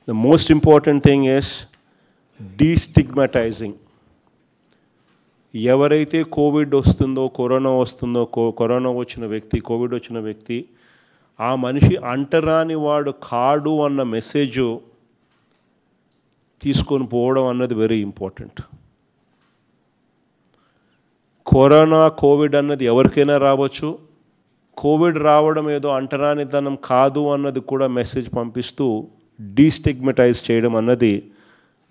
The most important thing is destigmatizing. ఎవరైతే Covid వస్తుందో, corona వస్తుందో, కరోనా వచ్చిన వ్యక్తి, కోవిడ్ వచ్చిన వ్యక్తి, ఆ మనిషి అంటరాని వాడు కాడు అన్న మెసేజ్ తీసుకొని పోవడం అన్నది వెరీ ఇంపార్టెంట్. కరోనా, కోవిడ్ అన్నది ఎవరికైనా రావచ్చు. కోవిడ్ రావడం ఏదో అంటరానితనం కాదు అన్నది కూడా మెసేజ్ పంపిస్తూ డీస్టిగ్మటైజ్ చేయడం అన్నది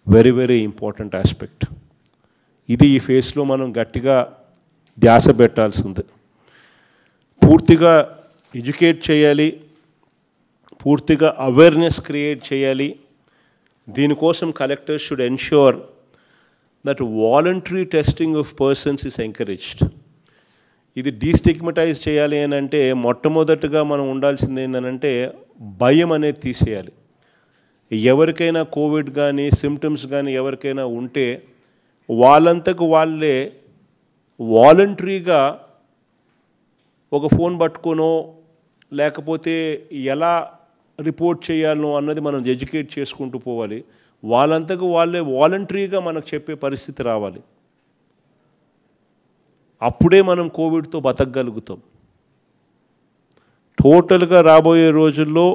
వెరీ వెరీ ఇంపార్టెంట్ ఆస్పెక్ట్. ఇది ఈ ఫేస్లో మనం గట్టిగా ధ్యాస పెట్టాల్సి ఉంది. పూర్తిగా ఎడ్యుకేట్ చేయాలి, పూర్తిగా అవేర్నెస్ క్రియేట్ చేయాలి. దీనికోసం collectors should ensure that voluntary testing of persons is encouraged. ఇది డీస్టిగ్మటైజ్ చేయాలి అని అంటే మొట్టమొదటిగా మనం ఉండాల్సింది ఏంటంటే భయం అనేది తీసేయాలి. ఎవరికైనా కోవిడ్ కానీ సిమ్టమ్స్ కానీ ఎవరికైనా ఉంటే వాళ్ళంతకు వాళ్ళే వాలంటరీగా ఒక ఫోన్ పట్టుకోనో లేకపోతే ఎలా రిపోర్ట్ చేయాలనో అన్నది మనం ఎడ్యుకేట్ చేసుకుంటూ పోవాలి. వాళ్ళంతకు వాళ్ళే వాలంటరీగా మనకు చెప్పే పరిస్థితి రావాలి. అప్పుడే మనం కోవిడ్తో బతకగలుగుతాం. టోటల్గా రాబోయే రోజుల్లో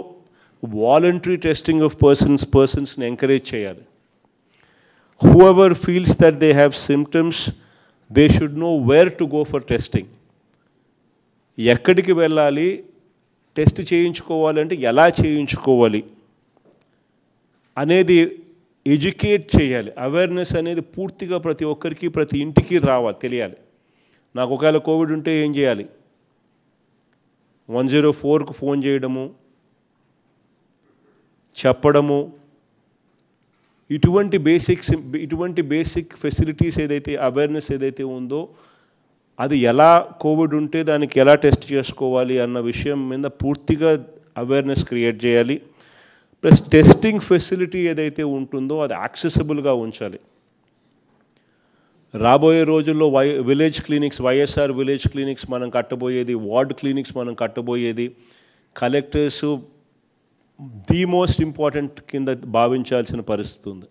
వాలంటరీ టెస్టింగ్ ఆఫ్ పర్సన్స్ని ఎంకరేజ్ చేయాలి. Whoever feels that they have symptoms, they should know where to go for testing. ఎక్కడికి వెళ్ళాలి, టెస్ట్ చేయించుకోవాలంటే ఎలా చేయించుకోవాలి అనేది ఎడ్యుకేట్ చేయాలి. అవేర్నెస్ అనేది పూర్తిగా ప్రతి ఒక్కరికి, ప్రతి ఇంటికి రావాలి, తెలియాలి. నాకు ఒకవేళ కోవిడ్ ఉంటే ఏం చేయాలి, 104కు ఫోన్ చేయడము, చెప్పడము, ఇటువంటి బేసిక్ ఫెసిలిటీస్ ఏదైతే అవేర్నెస్ ఏదైతే ఉందో అది ఎలా కోవిడ్ ఉంటే దానికి ఎలా టెస్ట్ చేసుకోవాలి అన్న విషయం మీద పూర్తిగా అవేర్నెస్ క్రియేట్ చేయాలి. ప్లస్ టెస్టింగ్ ఫెసిలిటీ ఏదైతే ఉంటుందో అది యాక్సెసిబుల్గా ఉంచాలి. రాబోయే రోజుల్లో village clinics, YSR village clinics మనం కట్టబోయేది, వార్డ్ క్లినిక్స్ మనం కట్టబోయేది కలెక్టర్సు ది మోస్ట్ ఇంపార్టెంట్ కింద భావించాల్సిన పరిస్థితి ఉంది.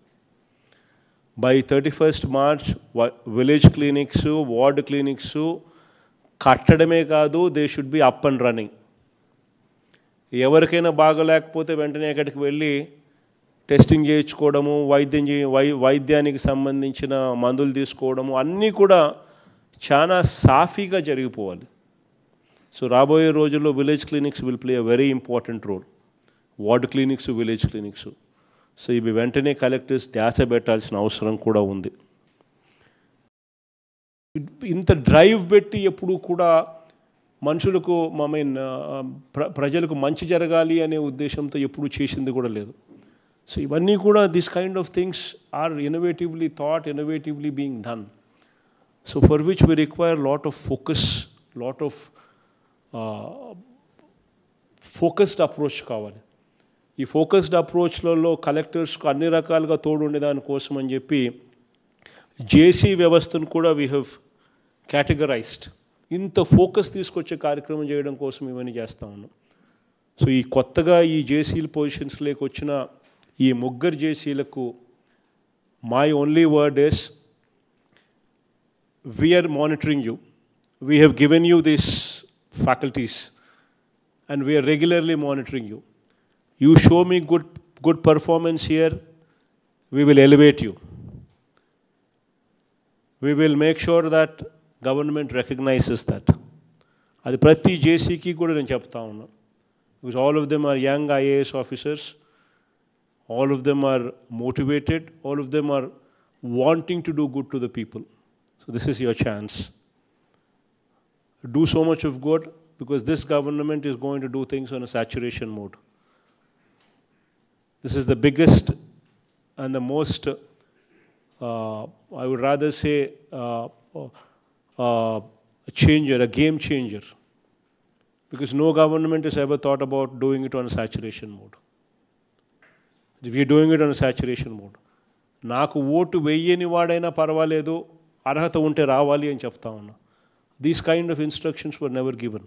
By 31st March village clinics, ward clinics కట్టడమే కాదు, they should be up and running. ఎవరికైనా బాగలేకపోతే వెంటనే అక్కడికి వెళ్ళి టెస్టింగ్ చేయించుకోవడము, వైద్యానికి సంబంధించిన మందులు తీసుకోవడము అన్నీ కూడా చాలా సాఫీగా జరిగిపోవాలి. సో రాబోయే రోజుల్లో village clinics will play a very important role. Ward clinics, village clinics. So ఇవి వెంటనే కలెక్టర్స్ ధ్యాస పెట్టాల్సిన అవసరం కూడా ఉంది. ఇంత డ్రైవ్ పెట్టి ఎప్పుడు కూడా మనుషులకు ప్రజలకు మంచి జరగాలి అనే ఉద్దేశంతో ఎప్పుడు చేసింది కూడా లేదు. సో ఇవన్నీ కూడా this kind of things are innovatively thought, innovatively being done. So for which we require lot of focus, lot of focused approach కావాలి. ఈ ఫోకస్డ్ అప్రోచ్లలో కలెక్టర్స్కు అన్ని రకాలుగా తోడు ఉండేదానికోసం అని చెప్పి జేసీ వ్యవస్థను కూడా వీ హ్యావ్ కేటగరైజ్డ్. ఇంత ఫోకస్ తీసుకొచ్చే కార్యక్రమం చేయడం కోసం ఇవన్నీ చేస్తూ ఉన్నాం. సో ఈ కొత్తగా ఈ జేసీల పొజిషన్స్లోకి వచ్చిన ఈ ముగ్గురు జేసీలకు my only word is we are monitoring you, we have given you this faculties and we are regularly monitoring you. You show me good performance here, we will elevate you. We will make sure that government recognizes that. అది ప్రతి జేసీకి కూడా నేను చెప్తా ఉన్నా. Because all of them are young IAS officers, all of them are motivated, all of them are wanting to do good to the people. So this is your chance. Do so much of good, because this government is going to do things on a saturation mode. This is the biggest and the most, I would rather say, a changer, a game changer. Because no government has ever thought about doing it on a saturation mode. We are doing it on a saturation mode. నాకు vote వెయ్యని వాడైనా పర్వాలేదు, అర్హత ఉంటే రావాలి అని చెప్తా ఉన్నా. These kind of instructions were never given.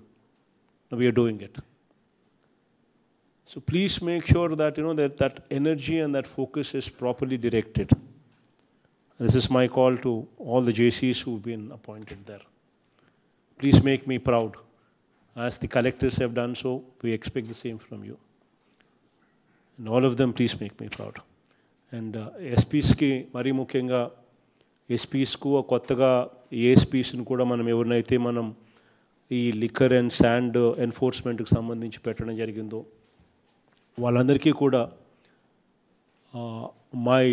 We are doing it. So please make sure that that energy and that focus is properly directed. This is my call to all the JCs who've been appointed there. Please make me proud. As the collectors have done so, we expect the same from you. And all of them, please make me proud. And SPs ki mari mukhyanga SPs ku kottaga ASPs nu kuda manam evarnaithe manam ee liquor and sand enforcement ku sambandhinchi petadam jarigindo వాళ్ళందరికీ కూడా my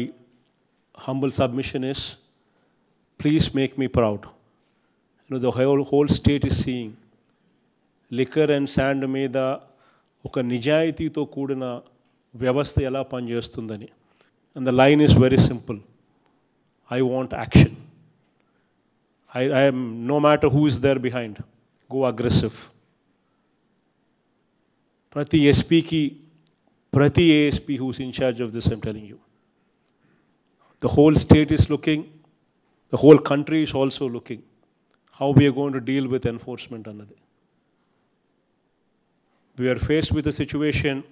humble submission is, please make me proud. The whole state is seeing liquor and sand మీద ఒక నిజాయితీతో కూడిన వ్యవస్థ ఎలా పనిచేస్తుందని. And the line is very simple. I want action. I am, no matter who is there behind, go aggressive. Prati SP ki, Prati ASP who's in charge of this, I'm telling you. The whole state is looking, the whole country is also looking how we are going to deal with enforcement another. We are faced with a situation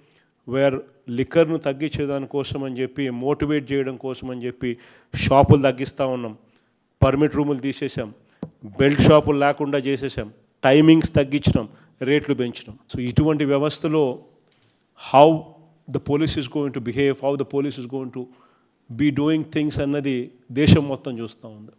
where liquor nu తగ్గించేదాని కోసం అని చెప్పి motivate చేయడం కోసం అని చెప్పి షాపులు తగ్గిస్తూ ఉన్నాం, పర్మిట్ రూములు తీసేసాం, బెల్ట్ షాపులు లేకుండా చేసేసాం, టైమింగ్స్ తగ్గించడం, రేట్లు పెంచడం. సో ఇటువంటి వ్యవస్థలో how the police is going to behave, how the police is going to be doing things అన్నది దేశం మొత్తం చూస్తూ ఉంది.